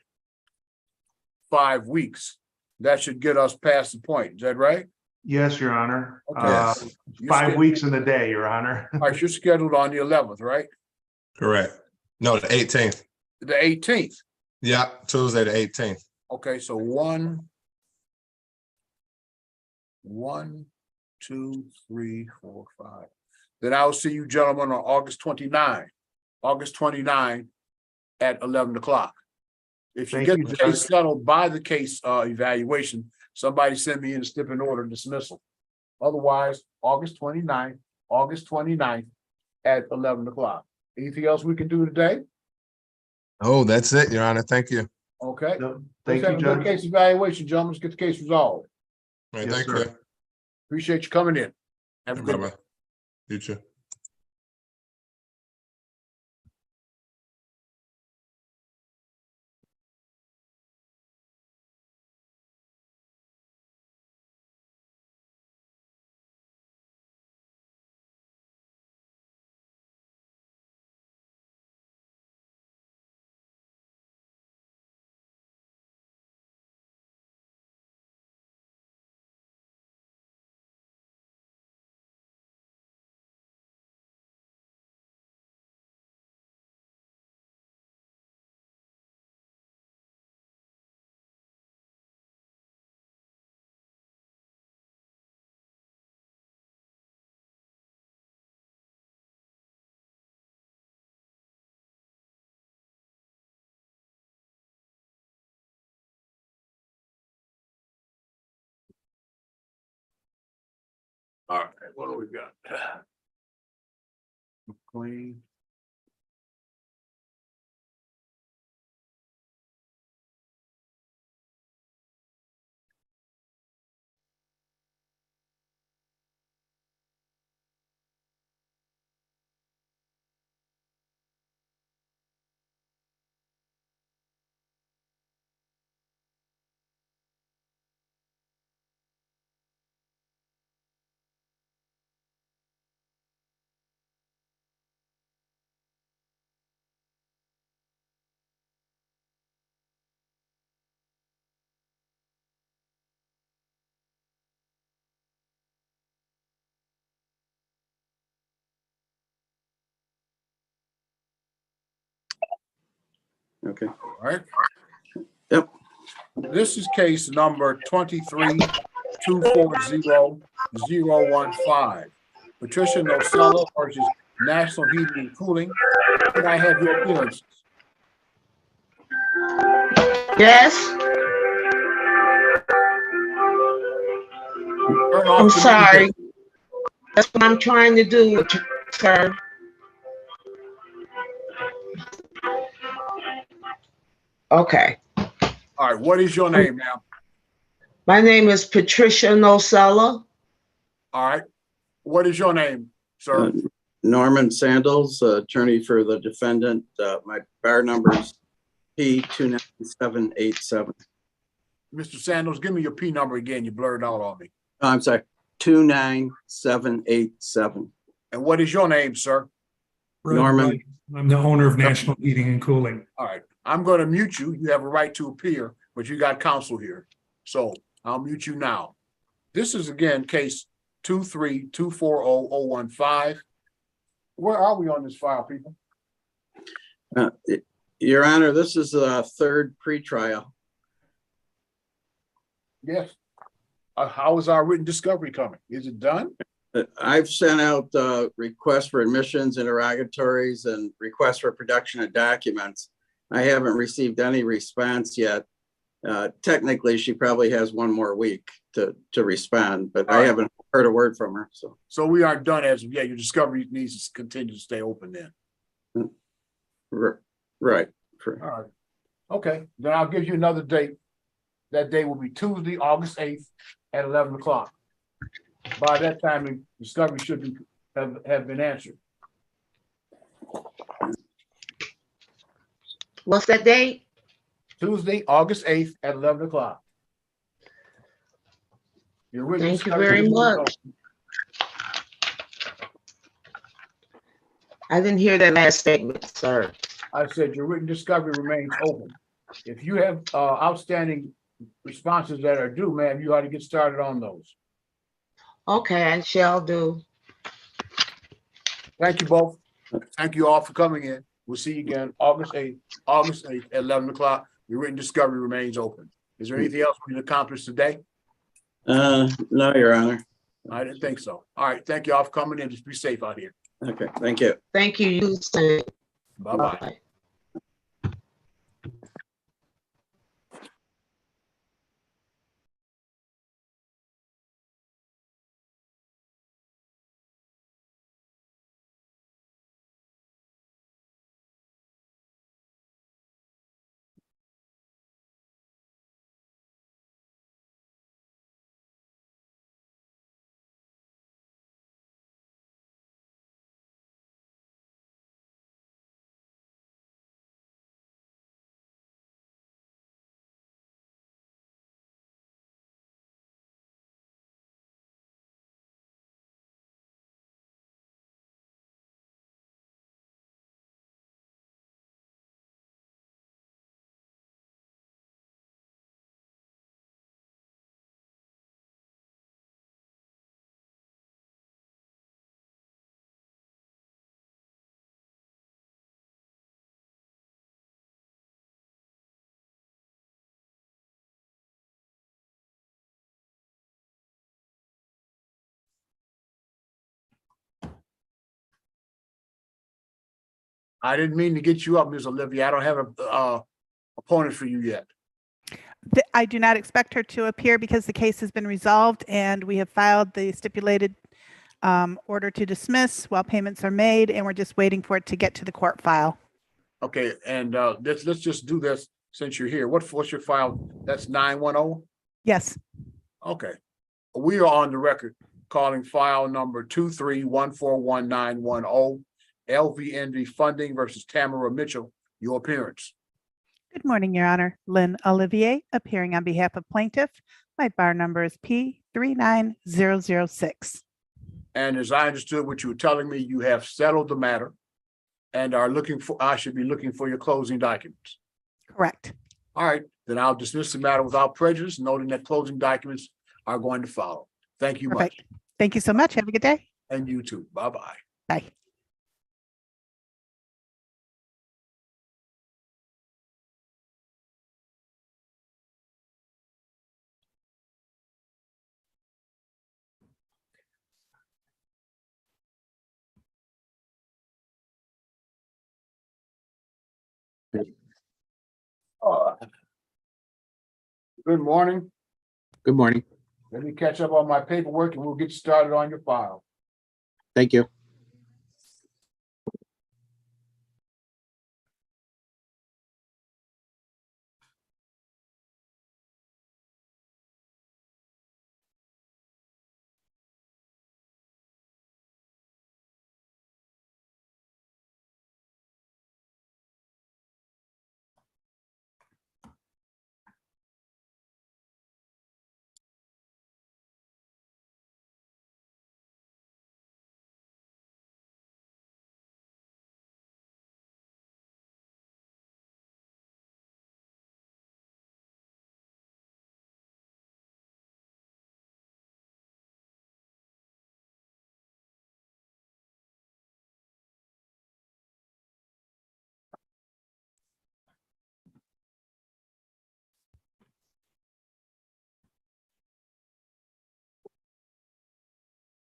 5 weeks, that should get us past the point. Is that right? Yes, Your Honor. Okay. Yes. 5 weeks in the day, Your Honor. All right, you're scheduled on the 11th, right? Correct. No, the 18th. The 18th. Yeah, Tuesday, the 18th. Okay, so 1, 2, 3, 4, 5. Then I'll see you gentlemen on August 29. August 29 at 11 o'clock. If you Thank get you, the Judge. case settled by the case evaluation, somebody send me in a stipend order dismissal. Otherwise, August 29th at 11 o'clock. Anything else we can do today? Oh, that's it, Your Honor. Thank you. Okay. No, Let's thank have you, a good Judge. case evaluation, gentlemen. Let's get the case resolved. All right, Yes, thank sir. you. Appreciate you coming in. Have a good Bye-bye. day. You too. All right, what do we got? McLean. Okay. All right. Yep. This is case number 23-240-015. Patricia Nocella versus National Heating and Cooling. Can I have your appearance? Yes, Turn off I'm the sorry. music. That's what I'm trying to do, sir. Okay. All right, what is your name now? My name is Patricia Nocella. All right, what is your name, sir? Norman Sandals, attorney for the defendant. My bar number is P29787. Mr. Sandals, give me your P number again. You blurred out on me. Oh, I'm sorry, 29787. And what is your name, sir? Norman. I'm the owner of National Heating and Cooling. All right, I'm going to mute you. You have a right to appear, but you got counsel here. So I'll mute you now. This is again case 23-240-015. Where are we on this file, people? Your Honor, this is the third pretrial. Yes. How is our written discovery coming? Is it done? I've sent out requests for admissions, interrogatories, and requests for production of documents. I haven't received any response yet. Technically, she probably has one more week to respond, but I haven't heard a word from her. So we aren't done as of yet. Your discovery needs to continue to stay open then. Right. All right. Okay, then I'll give you another date. That day will be Tuesday, August 8th at 11 o'clock. By that time, the discovery should have been answered. What's that date? Tuesday, August 8th at 11 o'clock. Thank you very much. I didn't hear that last statement, sir. I said your written discovery remains open. If you have outstanding responses that are due, ma'am, you ought to get started on those. Okay, I shall do. Thank you both. Thank you all for coming in. We'll see you again August 8th at 11 o'clock. Your written discovery remains open. Is there anything else we can accomplish today? No, Your Honor. I didn't think so. All right. Thank you all for coming in. Just be safe out here. Okay, thank you. Thank you. You too. Bye-bye. I didn't mean to get you up, Ms. Olivia. I don't have a opponent for you yet. I do not expect her to appear because the case has been resolved and we have filed the stipulated order to dismiss while payments are made, and we're just waiting for it to get to the court file. Okay, and let's just do this since you're here. What's your file? That's 910? Yes. Okay. We are on the record calling file number 231419110, LVNV Funding versus Tamara Mitchell. Your appearance. Good morning, Your Honor. Lynn Olivier, appearing on behalf of plaintiff. My bar number is P39006. And as I understood what you were telling me, you have settled the matter and are looking for, I should be looking for your closing documents. Correct. All right, then I'll dismiss the matter without prejudice, noting that closing documents are going to follow. Thank you much. Thank you so much. Have a good day. And you too. Bye-bye. Bye. Good morning. Good morning. Let me catch up on my paperwork and we'll get started on your file. Thank you.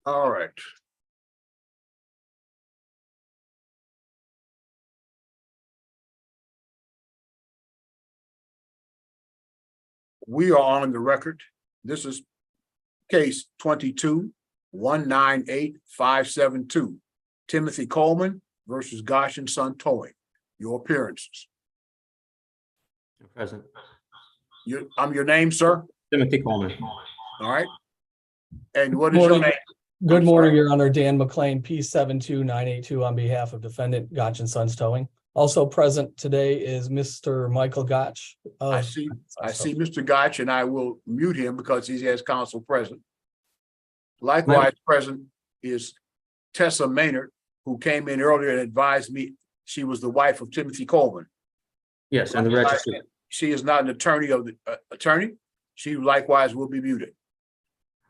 All right. We are on the record. This is case 22-198-572. Timothy Coleman versus Gosh and Son Towing. Your appearances. Present. I'm your name, sir? Timothy Coleman. All right. And what is your name? Good morning, Your Honor. Dan McLean, P72982 on behalf of defendant Gotch and Sons Towing. Also present today is Mr. Michael Gotch. I see Mr. Gotch, and I will mute him because he has counsel present. Likewise present is Tessa Maynard, who came in earlier and advised me she was the wife of Timothy Coleman. Yes, and the register. She is not an attorney of the attorney. She likewise will be muted.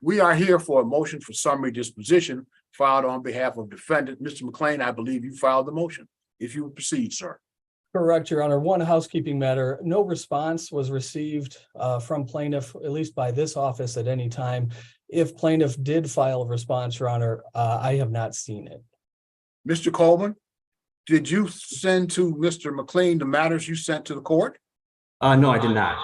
We are here for a motion for summary disposition filed on behalf of defendant. Mr. McLean, I believe you filed the motion. If you would proceed, sir. Correct, Your Honor. One housekeeping matter. No response was received from plaintiff, at least by this office at any time. If plaintiff did file a response, Your Honor, I have not seen it. Mr. Coleman, did you send to Mr. McLean the matters you sent to the court? No, I did not.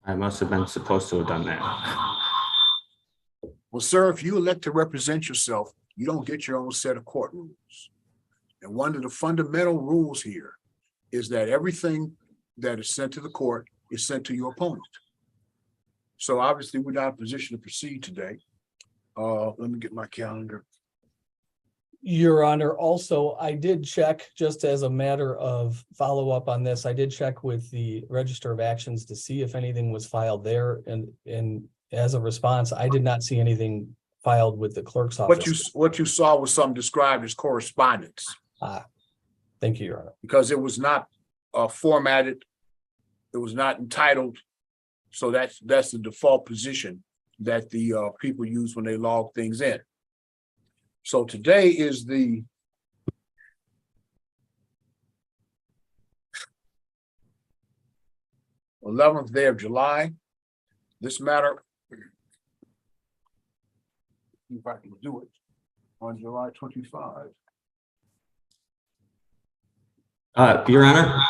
I must have been supposed to have done that. Well, sir, if you elect to represent yourself, you don't get your own set of court rules. And one of the fundamental rules here is that everything that is sent to the court is sent to your opponent. So obviously we're not in a position to proceed today. Let me get my calendar. Your Honor, also, I did check, just as a matter of follow-up on this, I did check with the Register of Actions to see if anything was filed there, and as a response, I did not see anything filed with the clerk's office. What you saw was something described as correspondence. Thank you, Your Honor. Because it was not formatted, it was not entitled, so that's the default position that the people use when they log things in. So today is the th day of July. This matter, if I can do it, on July 25. Your Honor?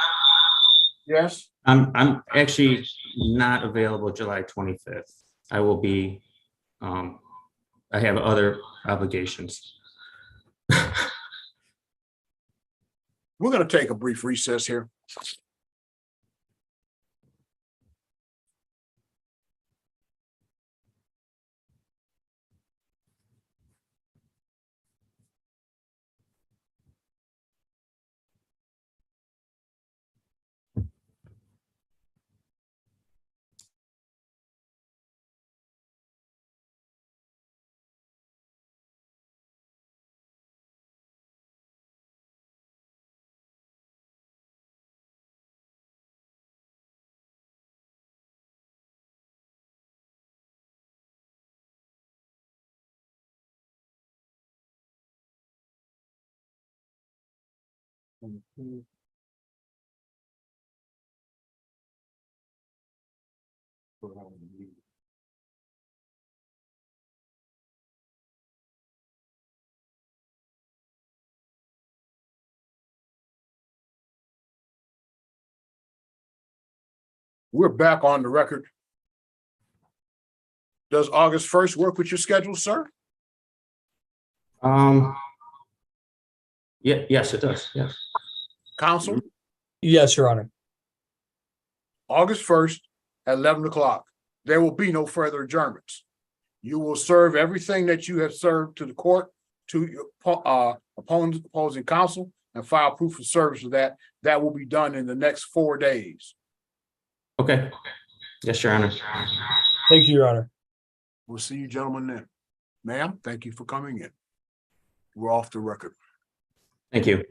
Yes? I'm actually not available July 25th. I will be, I have other obligations. We're going to take a brief recess here. We're back on the record. Does August 1st work with your schedule, sir? Yeah, yes, it does, yes. Council, Yes, Your Honor. August 1st at 11 o'clock. There will be no further adjournments. You will serve everything that you have served to the court, to your opposing counsel, and file proof of service of that. That will be done in the next 4 days. Okay. Yes, Your Honor. Thank you, Your Honor. We'll see you gentlemen then. Ma'am, thank you for coming in. We're off the record. Thank you.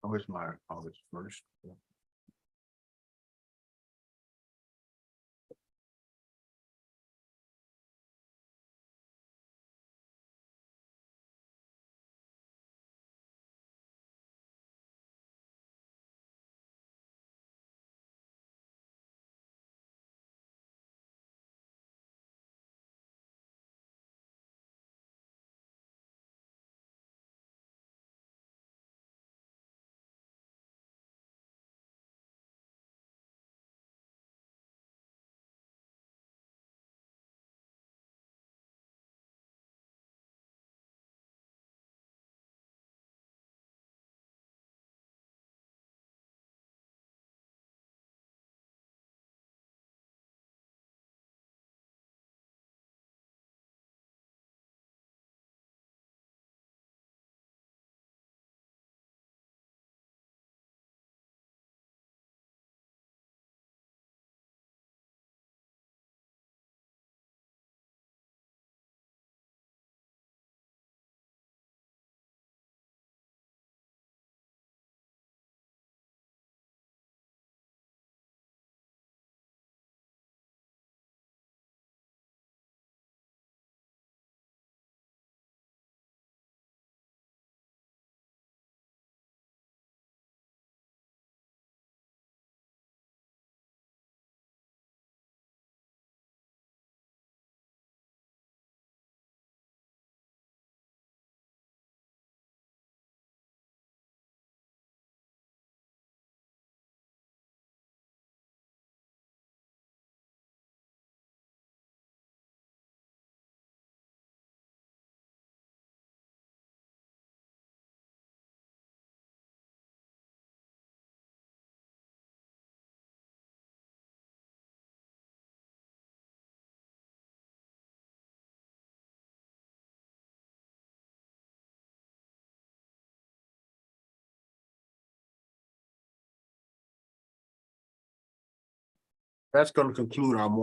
Where's my August 1st? That's going to conclude our morning.